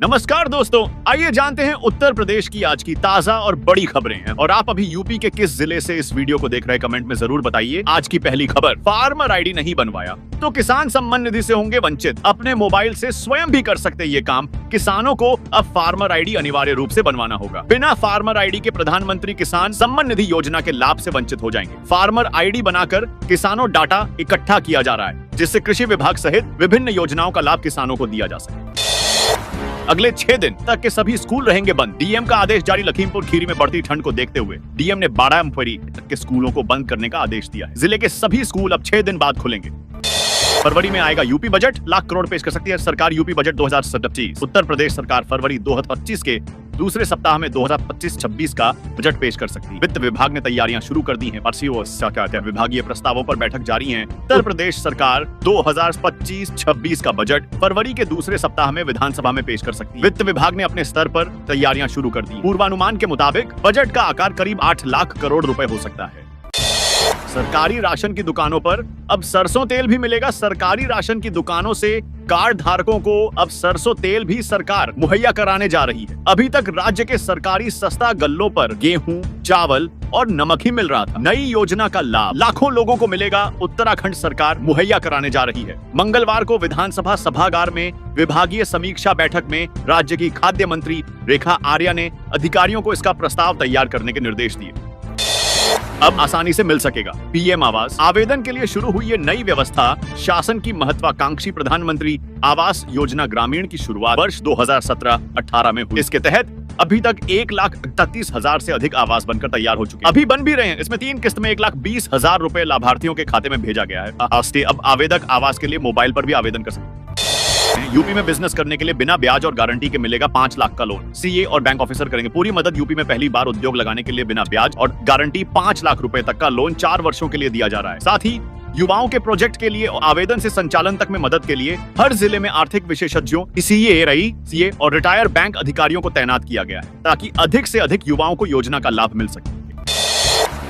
नमस्कार दोस्तों, आइए जानते हैं उत्तर प्रदेश की आज की ताजा और बड़ी खबरें हैं। और आप अभी यूपी के किस जिले से इस वीडियो को देख रहे हैं, कमेंट में जरूर बताइए। आज की पहली खबर, फार्मर आईडी नहीं बनवाया तो किसान सम्मान निधि से होंगे वंचित। अपने मोबाइल से स्वयं भी कर सकते ये काम। किसानों को अब फार्मर आईडी अनिवार्य रूप से बनवाना होगा। बिना फार्मर आईडी के प्रधानमंत्री किसान सम्मान निधि योजना के लाभ से वंचित हो जाएंगे। फार्मर आईडी बनाकर किसानों डाटा इकट्ठा किया जा रहा है, जिससे कृषि विभाग सहित विभिन्न योजनाओं का लाभ किसानों को दिया जा सके। अगले 6 दिन तक के सभी स्कूल रहेंगे बंद। डीएम का आदेश जारी। लखीमपुर खीरी में बढ़ती ठंड को देखते हुए डीएम ने 12 फरवरी तक के स्कूलों को बंद करने का आदेश दिया है। जिले के सभी स्कूल अब 6 दिन बाद खुलेंगे। फरवरी में आएगा यूपी बजट, लाख करोड़ पेश कर सकती है सरकार यूपी बजट 2025। उत्तर प्रदेश सरकार फरवरी 2025 के दूसरे सप्ताह में 2025-26 का बजट पेश कर सकती है। वित्त विभाग ने तैयारियां शुरू कर दी हैं। विभागीय प्रस्तावों पर बैठक जारी है। उत्तर प्रदेश सरकार 2025-26 का बजट फरवरी के दूसरे सप्ताह में विधानसभा में पेश कर सकती है। वित्त विभाग ने अपने स्तर पर तैयारियां शुरू कर दी। पूर्वानुमान के मुताबिक बजट का आकार करीब 8 लाख करोड़ रुपए हो सकता है। सरकारी राशन की दुकानों पर अब सरसों तेल भी मिलेगा। सरकारी राशन की दुकानों से कार्ड धारकों को अब सरसों तेल भी सरकार मुहैया कराने जा रही है। अभी तक राज्य के सरकारी सस्ता गल्लों पर गेहूं, चावल और नमक ही मिल रहा था। नई योजना का लाभ लाखों लोगों को मिलेगा। उत्तराखंड सरकार मुहैया कराने जा रही है। मंगलवार को विधानसभा सभागार में विभागीय समीक्षा बैठक में राज्य की खाद्य मंत्री रेखा आर्या ने अधिकारियों को इसका प्रस्ताव तैयार करने के निर्देश दिए। अब आसानी से मिल सकेगा पीएम आवास। आवेदन के लिए शुरू हुई ये नई व्यवस्था शासन की महत्वाकांक्षी प्रधानमंत्री आवास योजना ग्रामीण की शुरुआत वर्ष 2017-18 में हुई। इसके तहत अभी तक 1,38,000 से अधिक आवास बनकर तैयार हो चुके हैं। अभी बन भी रहे हैं। इसमें 3 किस्त में 1,20,000 रुपए लाभार्थियों के खाते में भेजा गया है। अब आवेदक आवास के लिए मोबाइल पर भी आवेदन कर सकते हैं। यूपी में बिजनेस करने के लिए बिना ब्याज और गारंटी के मिलेगा 5 लाख का लोन। सीए और बैंक ऑफिसर करेंगे पूरी मदद। यूपी में पहली बार उद्योग लगाने के लिए बिना ब्याज और गारंटी 5 लाख रुपए तक का लोन 4 वर्षों के लिए दिया जा रहा है। साथ ही युवाओं के प्रोजेक्ट के लिए आवेदन से संचालन तक में मदद के लिए हर जिले में आर्थिक विशेषज्ञों, सीए और रिटायर बैंक अधिकारियों को तैनात किया गया है, ताकि अधिक से अधिक युवाओं को योजना का लाभ मिल सके।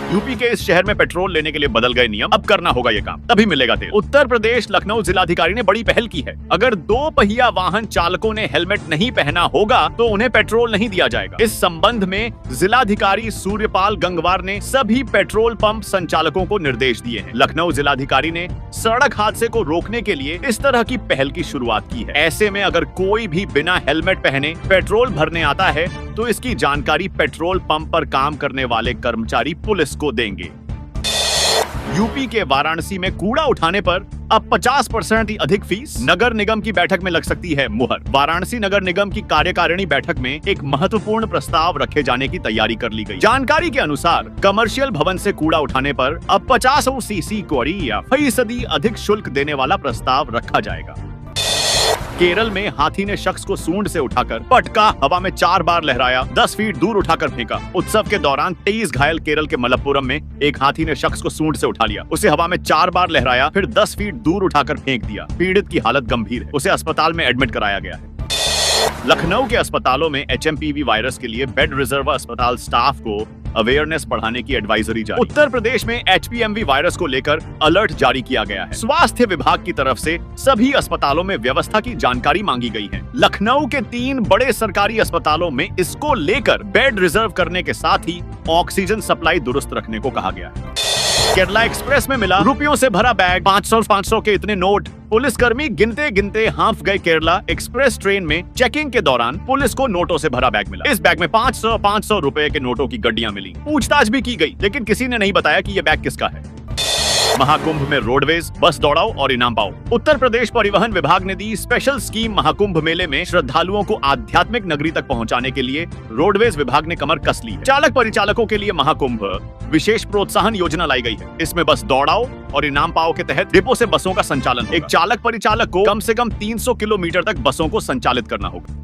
यूपी के इस शहर में पेट्रोल लेने के लिए बदल गए नियम। अब करना होगा ये काम, तभी मिलेगा तेल। उत्तर प्रदेश लखनऊ जिलाधिकारी ने बड़ी पहल की है। अगर 2 पहिया वाहन चालकों ने हेलमेट नहीं पहना होगा तो उन्हें पेट्रोल नहीं दिया जाएगा। इस संबंध में जिलाधिकारी सूर्यपाल गंगवार ने सभी पेट्रोल पंप संचालकों को निर्देश दिए हैं। लखनऊ जिलाधिकारी ने सड़क हादसे को रोकने के लिए इस तरह की पहल की शुरुआत की है। ऐसे में अगर कोई भी बिना हेलमेट पहने पेट्रोल भरने आता है तो इसकी जानकारी पेट्रोल पंप पर काम करने वाले कर्मचारी पुलिस को देंगे। यूपी के वाराणसी में कूड़ा उठाने पर अब 50% अधिक फीस। नगर निगम की बैठक में लग सकती है मुहर। वाराणसी नगर निगम की कार्यकारिणी बैठक में एक महत्वपूर्ण प्रस्ताव रखे जाने की तैयारी कर ली गई। जानकारी के अनुसार कमर्शियल भवन से कूड़ा उठाने पर अब 50% अधिक शुल्क देने वाला प्रस्ताव रखा जाएगा। केरल में हाथी ने शख्स को सूंड से उठाकर पटका, हवा में 4 बार लहराया, 10 फीट दूर उठाकर फेंका। उत्सव के दौरान 23 घायल। केरल के मलप्पुरम में एक हाथी ने शख्स को सूंड से उठा लिया, उसे हवा में 4 बार लहराया, फिर 10 फीट दूर उठाकर फेंक दिया। पीड़ित की हालत गंभीर है, उसे अस्पताल में एडमिट कराया गया है। लखनऊ के अस्पतालों में एचएमपीवी वायरस के लिए बेड रिजर्व अस्पताल स्टाफ को अवेयरनेस बढ़ाने की एडवाइजरी जारी। उत्तर प्रदेश में एचपीएमवी वायरस को लेकर अलर्ट जारी किया गया है। स्वास्थ्य विभाग की तरफ से सभी अस्पतालों में व्यवस्था की जानकारी मांगी गई है। लखनऊ के 3 बड़े सरकारी अस्पतालों में इसको लेकर बेड रिजर्व करने के साथ ही ऑक्सीजन सप्लाई दुरुस्त रखने को कहा गया है। केरला एक्सप्रेस में मिला रुपयों से भरा बैग, 500 के इतने नोट। पुलिसकर्मी गिनते गिनते हांफ गए। केरला एक्सप्रेस ट्रेन में चेकिंग के दौरान पुलिस को नोटों से भरा बैग मिला। इस बैग में 500 रुपए के नोटों की गड्डियां मिली। पूछताछ भी की गई, लेकिन किसी ने नहीं बताया कि यह बैग किसका है। महाकुंभ में रोडवेज, बस दौड़ाओ और इनाम पाओ। उत्तर प्रदेश परिवहन विभाग ने दी स्पेशल स्कीम। महाकुंभ मेले में श्रद्धालुओं को आध्यात्मिक नगरी तक पहुंचाने के लिए रोडवेज विभाग ने कमर कस ली है। चालक परिचालकों के लिए महाकुंभ विशेष प्रोत्साहन योजना लाई गई है। इसमें बस दौड़ाओ और इनाम पाओ के तहत डिपो से बसों का संचालन होगा। एक चालक परिचालक को कम से कम 300 किलोमीटर तक बसों को संचालित करना होगा।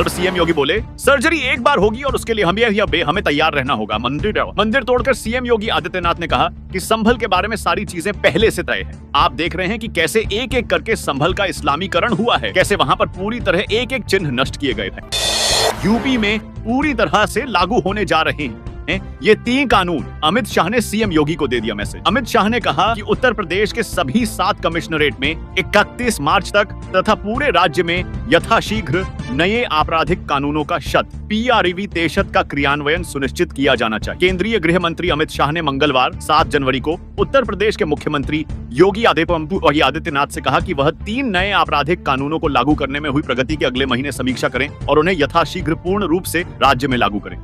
सीएम योगी बोले, सर्जरी एक बार होगी और उसके लिए हमें तैयार रहना होगा। मंदिर तोड़कर सीएम योगी आदित्यनाथ ने कहा कि संभल के बारे में सारी चीजें पहले से तय है। आप देख रहे हैं कि कैसे एक एक करके संभल का इस्लामीकरण हुआ है, कैसे वहां पर पूरी तरह एक एक चिन्ह नष्ट किए गए थे। यूपी में पूरी तरह से लागू होने जा रहे ये 3 कानून अमित शाह ने सीएम योगी को दे दिया मैसेज। अमित शाह ने कहा कि उत्तर प्रदेश के सभी 7 कमिश्नरेट में 31 मार्च तक तथा पूरे राज्य में यथाशीघ्र नए आपराधिक कानूनों का PREV 63 का क्रियान्वयन सुनिश्चित किया जाना चाहिए। केंद्रीय गृह मंत्री अमित शाह ने मंगलवार 7 जनवरी को उत्तर प्रदेश के मुख्यमंत्री योगी आदित्यनाथ से कहा कि वह 3 नए आपराधिक कानूनों को लागू करने में हुई प्रगति की अगले महीने समीक्षा करें और उन्हें यथाशीघ्र पूर्ण रूप से राज्य में लागू करें।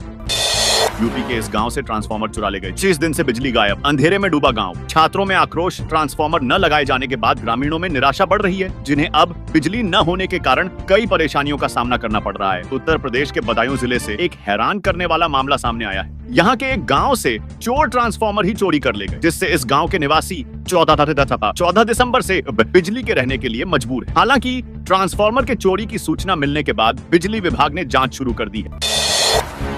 यूपी के इस गांव से ट्रांसफार्मर चुरा ले गए, 6 दिन से बिजली गायब, अंधेरे में डूबा गांव। छात्रों में आक्रोश, ट्रांसफार्मर न लगाए जाने के बाद ग्रामीणों में निराशा बढ़ रही है, जिन्हें अब बिजली न होने के कारण कई परेशानियों का सामना करना पड़ रहा है। उत्तर प्रदेश के बदायूं जिले से एक हैरान करने वाला मामला सामने आया है। यहाँ के एक गांव से चोर ट्रांसफार्मर ही चोरी कर ले गए, जिससे इस गांव के निवासी 14 दिसंबर से बिजली के रहने के लिए मजबूर है। हालांकि ट्रांसफार्मर के चोरी की सूचना मिलने के बाद बिजली विभाग ने जांच शुरू कर दी है।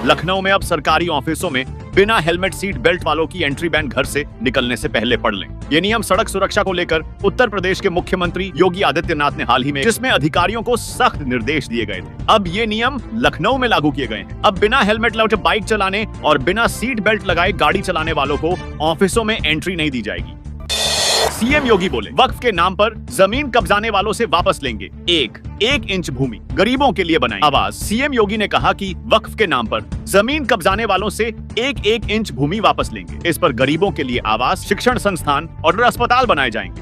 लखनऊ में अब सरकारी ऑफिसों में बिना हेलमेट सीट बेल्ट वालों की एंट्री बैन घर से निकलने से पहले पढ़ लें। ये नियम सड़क सुरक्षा को लेकर उत्तर प्रदेश के मुख्यमंत्री योगी आदित्यनाथ ने हाल ही में जिसमें अधिकारियों को सख्त निर्देश दिए गए थे। अब ये नियम लखनऊ में लागू किए गए हैं। अब बिना हेलमेट लगाए बाइक चलाने और बिना सीट बेल्ट लगाए गाड़ी चलाने वालों को ऑफिसों में एंट्री नहीं दी जाएगी। सीएम योगी बोले, वक्फ के नाम पर जमीन कब्जाने वालों से वापस लेंगे 1 इंच भूमि, गरीबों के लिए बनाएंगे। आवाज। सीएम योगी ने कहा कि वक्फ के नाम पर जमीन कब्जाने वालों से 1 इंच भूमि वापस लेंगे। इस पर गरीबों के लिए आवास, शिक्षण संस्थान और अस्पताल बनाए जाएंगे।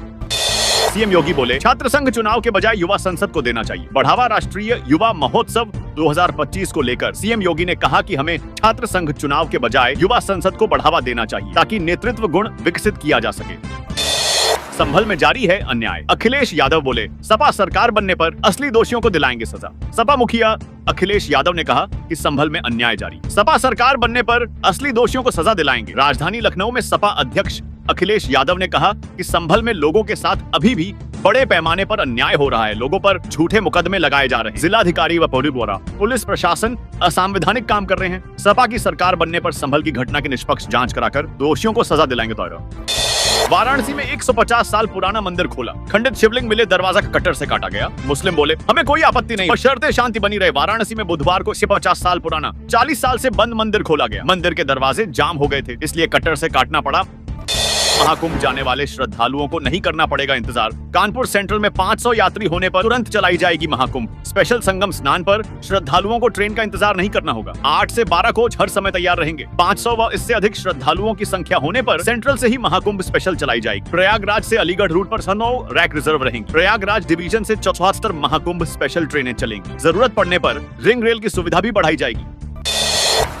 सीएम योगी बोले, छात्र संघ चुनाव के बजाय युवा संसद को देना चाहिए। बढ़ावा राष्ट्रीय युवा महोत्सव 2025 को लेकर सीएम योगी ने कहा कि हमें छात्र संघ चुनाव के बजाय युवा संसद को बढ़ावा देना चाहिए ताकि नेतृत्व गुण विकसित किया जा सके। संभल में जारी है अन्याय। अखिलेश यादव बोले, सपा सरकार बनने पर असली दोषियों को दिलाएंगे सजा। सपा मुखिया अखिलेश यादव ने कहा कि संभल में अन्याय जारी, सपा सरकार बनने पर असली दोषियों को सजा दिलाएंगे। राजधानी लखनऊ में सपा अध्यक्ष अखिलेश यादव ने कहा कि संभल में लोगों के साथ अभी भी बड़े पैमाने पर अन्याय हो रहा है, लोगों पर झूठे मुकदमे लगाए जा रहे हैं। जिलाधिकारी व पुलिस प्रशासन असंवैधानिक काम कर रहे हैं। सपा की सरकार बनने पर संभल की घटना की निष्पक्ष जांच कराकर दोषियों को सजा दिलाएंगे। वाराणसी में 150 साल पुराना मंदिर खोला, खंडित शिवलिंग मिले, दरवाजा कटर से काटा गया। मुस्लिम बोले, हमें कोई आपत्ति नहीं, बशर्ते शांति बनी रहे। वाराणसी में बुधवार को 50 साल पुराना 40 साल से बंद मंदिर खोला गया। मंदिर के दरवाजे जाम हो गए थे, इसलिए कटर से काटना पड़ा। महाकुंभ जाने वाले श्रद्धालुओं को नहीं करना पड़ेगा इंतजार। कानपुर सेंट्रल में 500 यात्री होने पर तुरंत चलाई जाएगी महाकुंभ। स्पेशल संगम स्नान पर श्रद्धालुओं को ट्रेन का इंतजार नहीं करना होगा। 8 से 12 कोच हर समय तैयार रहेंगे। 500 व इससे अधिक श्रद्धालुओं की संख्या होने पर सेंट्रल से ही महाकुंभ स्पेशल चलाई जाएगी। प्रयागराज से अलीगढ़ रूट पर 9 रैक रिजर्व रहेंगे। प्रयागराज डिवीजन से 74 महाकुंभ स्पेशल ट्रेनें चलेंगी। जरूरत पड़ने पर रिंग रेल की सुविधा भी बढ़ाई जाएगी।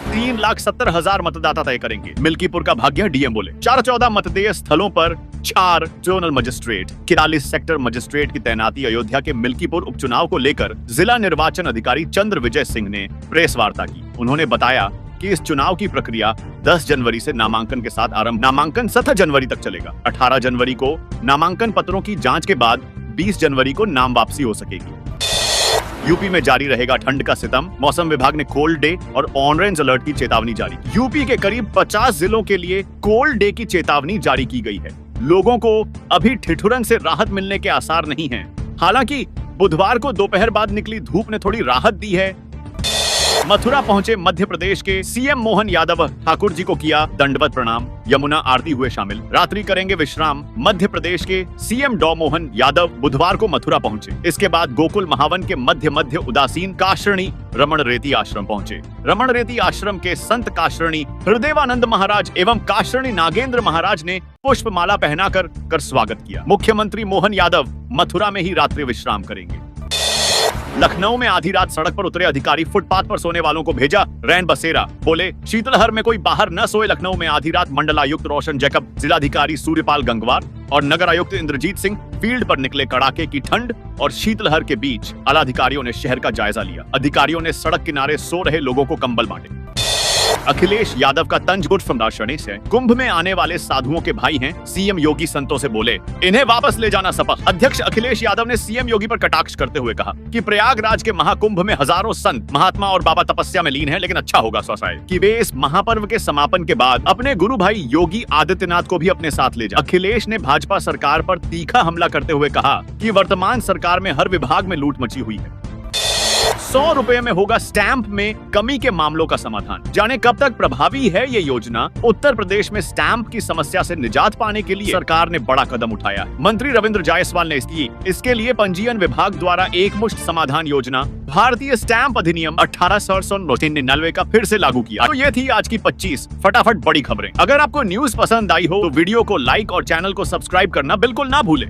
3,70,000 मतदाता तय करेंगे, मिल्कीपुर का भाग्य। डीएम बोले, 414 मतदेय स्थलों पर 4 जोनल मजिस्ट्रेट, 44 सेक्टर मजिस्ट्रेट की तैनाती। अयोध्या के मिल्कीपुर उपचुनाव को लेकर जिला निर्वाचन अधिकारी चंद्र विजय सिंह ने प्रेस वार्ता की। उन्होंने बताया कि इस चुनाव की प्रक्रिया 10 जनवरी से नामांकन के साथ आरंभ, नामांकन 7 जनवरी तक चलेगा। 18 जनवरी को नामांकन पत्रों की जांच के बाद 20 जनवरी को नाम वापसी हो सकेगी। यूपी में जारी रहेगा ठंड का सितम, मौसम विभाग ने कोल्ड डे और ऑरेंज अलर्ट की चेतावनी जारी। यूपी के करीब 50 जिलों के लिए कोल्ड डे की चेतावनी जारी की गई है। लोगों को अभी ठिठुरन से राहत मिलने के आसार नहीं हैं। हालांकि बुधवार को दोपहर बाद निकली धूप ने थोड़ी राहत दी है। मथुरा पहुंचे मध्य प्रदेश के सीएम मोहन यादव, ठाकुर जी को किया दंडवत प्रणाम, यमुना आरती हुए शामिल। रात्रि करेंगे विश्राम। मध्य प्रदेश के सीएम डॉ मोहन यादव बुधवार को मथुरा पहुंचे। इसके बाद गोकुल महावन के मध्य उदासीन काशरणी रमण रेती आश्रम पहुंचे। रमण रेती आश्रम के संत काशरणी हृदयवानंद महाराज एवं काशरणी नागेंद्र महाराज ने पुष्पमाला पहनाकर स्वागत किया। मुख्यमंत्री मोहन यादव मथुरा में ही रात्रि विश्राम करेंगे। लखनऊ में आधी रात सड़क पर उतरे अधिकारी, फुटपाथ पर सोने वालों को भेजा रैन बसेरा। बोले, शीतलहर में कोई बाहर न सोए। लखनऊ में आधी रात मंडलायुक्त रोशन जैकब, जिलाधिकारी सूर्यपाल गंगवार और नगर आयुक्त इंद्रजीत सिंह फील्ड पर निकले। कड़ाके की ठंड और शीतलहर के बीच आला अधिकारियों ने शहर का जायजा लिया। अधिकारियों ने सड़क किनारे सो रहे लोगों को कंबल बांटे। अखिलेश यादव का तंज गुट फ्रॉम राजशनेश है। कुंभ में आने वाले साधुओं के भाई हैं। सीएम योगी संतों से बोले, इन्हें वापस ले जाना सपा। अध्यक्ष अखिलेश यादव ने सीएम योगी पर कटाक्ष करते हुए कहा कि प्रयागराज के महाकुंभ में हजारों संत, महात्मा और बाबा तपस्या में लीन हैं, लेकिन अच्छा होगा कि वे इस महापर्व के समापन के बाद अपने गुरु भाई योगी आदित्यनाथ को भी अपने साथ ले जाए। अखिलेश ने भाजपा सरकार पर तीखा हमला करते हुए कहा कि वर्तमान सरकार में हर विभाग में लूट मची हुई है। ₹100 में होगा स्टैंप में कमी के मामलों का समाधान। जाने कब तक प्रभावी है ये योजना। उत्तर प्रदेश में स्टैंप की समस्या से निजात पाने के लिए सरकार ने बड़ा कदम उठाया है। मंत्री रविंद्र जायसवाल ने इसके लिए पंजीयन विभाग द्वारा एकमुश्त समाधान योजना भारतीय स्टैंप अधिनियम 1899 का फिर से लागू किया। तो ये थी आज की 25 फटाफट बड़ी खबरें। अगर आपको न्यूज पसंद आई हो तो वीडियो को लाइक और चैनल को सब्सक्राइब करना बिल्कुल ना भूलें।